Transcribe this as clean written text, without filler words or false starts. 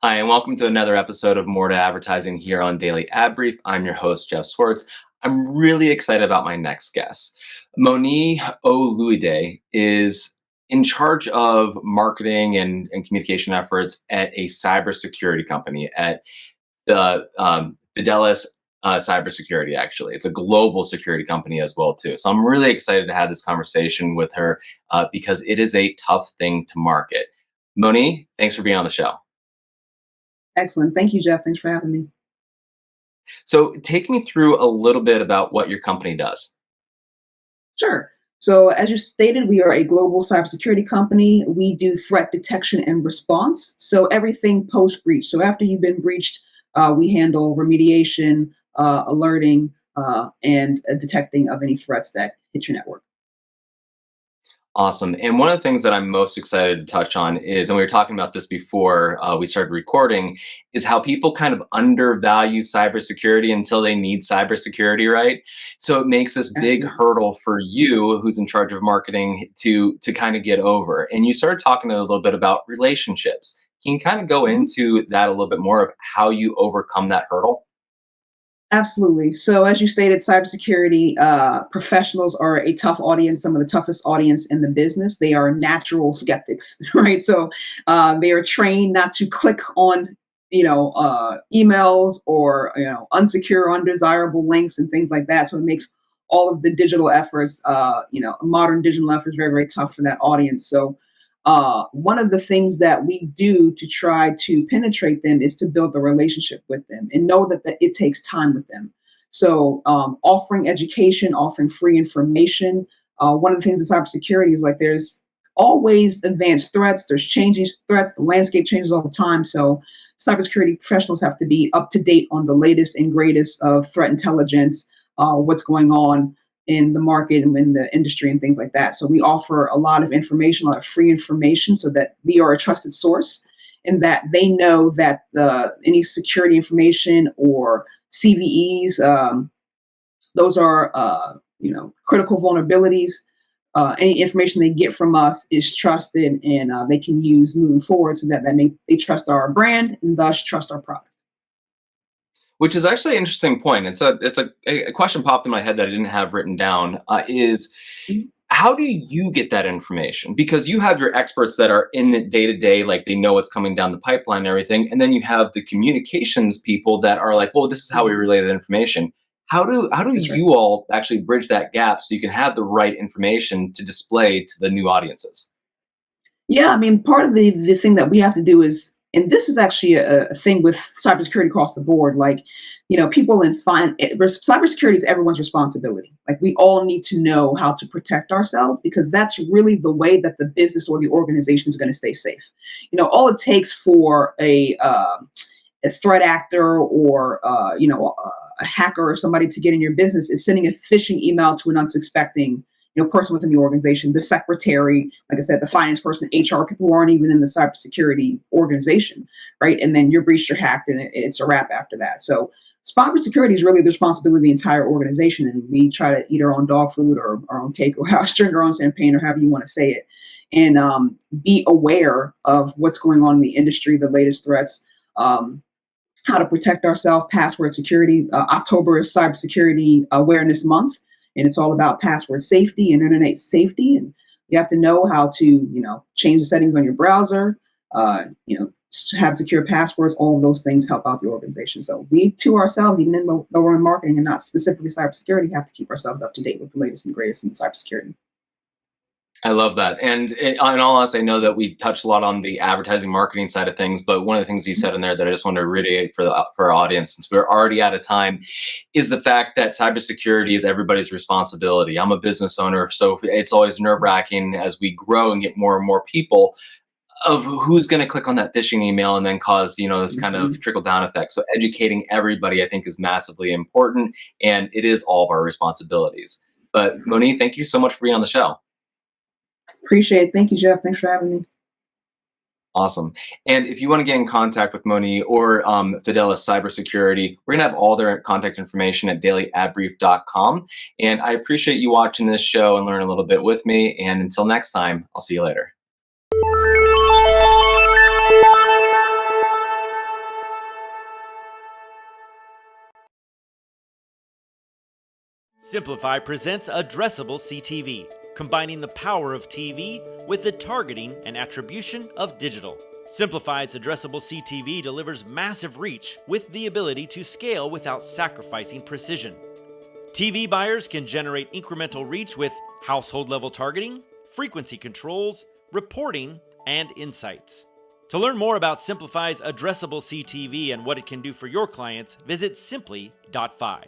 Hi, and welcome to another episode of More to Advertising here on Daily Ad Brief. I'm your host, Jeff Swartz. I'm really excited about my next guest. Moni Oloyede is in charge of marketing and communication efforts at a cybersecurity company at the Fidelis Cybersecurity, actually. It's a global security company as well, too. So I'm really excited to have this conversation with her because it is a tough thing to market. Moni, thanks for being on the show. Excellent. Thank you, Jeff. Thanks for having me. So take me through a little bit about what your company does. Sure. So, as you stated, we are a global cybersecurity company. We do threat detection and response. So, everything post breach. So, after you've been breached, we handle remediation, alerting, and detecting of any threats that hit your network. Awesome. And one of the things that I'm most excited to touch on is, and we were talking about this before we started recording, is how people kind of undervalue cybersecurity until they need cybersecurity, right? So it makes this big Absolutely. hurdle for you, who's in charge of marketing, to kind of get over. And you started talking a little bit about relationships. Can you kind of go Mhm. into that a little bit more of how you overcome that hurdle? Absolutely. So, as you stated, cybersecurity professionals are a tough audience, some of the toughest audience in the business. They are natural skeptics, right? So, they are trained not to click on, emails or unsecure, undesirable links and things like that. So, it makes all of the digital efforts, modern digital efforts, very, very tough for that audience. So, one of the things that we do to try to penetrate them is to build a relationship with them and know that it takes time with them. So, offering education, offering free information. One of the things in cybersecurity is like there's always advanced threats, there's changing threats, the landscape changes all the time. So, cybersecurity professionals have to be up to date on the latest and greatest of threat intelligence, what's going on in the market and in the industry and things like that. So we offer a lot of information, a lot of free information, so that we are a trusted source, and that they know that any security information or CVEs, those are critical vulnerabilities. Any information they get from us is trusted, and they can use moving forward, so that they trust our brand and thus trust our product. Which is actually an interesting point. It's a question popped in my head that I didn't have written down. Is Mhm. how do you get that information? Because you have your experts that are in it day to day, like they know what's coming down the pipeline and everything, and then you have the communications people that are like, well, this is how we Mhm. relay that information. How do That's right. you all actually bridge that gap so you can have the right information to display to the new audiences? Yeah, I mean, part of the thing that we have to do is, and this is actually a thing with cybersecurity across the board. Like, people cybersecurity is everyone's responsibility. Like, we all need to know how to protect ourselves, because that's really the way that the business or the organization is going to stay safe. All it takes for a threat actor or a hacker or somebody to get in your business is sending a phishing email to an unsuspecting person within the organization, the secretary, like I said, the finance person, HR, people who aren't even in the cybersecurity organization, right? And then you're breached or hacked, and it's a wrap after that. So cybersecurity is really the responsibility of the entire organization, and we try to eat our own dog food or our own cake or how string our own champagne or however you want to say it, and be aware of what's going on in the industry, the latest threats. How to protect ourselves, password security. October is Cybersecurity Awareness Month, and it's all about password safety and internet safety. And you have to know how to, change the settings on your browser, have secure passwords. All of those things help out the organization. So we, to ourselves, even though we're in marketing and not specifically cybersecurity, have to keep ourselves up to date with the latest and greatest in cybersecurity. I love that. And in all honesty, I know that we touched a lot on the advertising marketing side of things, but one of the things you said in there that I just want to reiterate for our audience, since we're already out of time, is the fact that cybersecurity is everybody's responsibility. I'm a business owner, so it's always nerve wracking as we grow and get more and more people of who's going to click on that phishing email and then cause this kind of Mhm. trickle down effect. So educating everybody, I think, is massively important, and it is all of our responsibilities. But Moni, thank you so much for being on the show. Appreciate it. Thank you, Jeff. Thanks for having me. Awesome. And if you want to get in contact with Moni or Fidelis Cybersecurity, we're going to have all their contact information at dailyadbrief.com. And I appreciate you watching this show and learn a little bit with me. And until next time, I'll see you later. Simplify presents Addressable CTV, combining the power of TV with the targeting and attribution of digital. Simplify's Addressable CTV delivers massive reach with the ability to scale without sacrificing precision. TV buyers can generate incremental reach with household-level targeting, frequency controls, reporting, and insights. To learn more about Simplify's Addressable CTV and what it can do for your clients, visit simply.fi.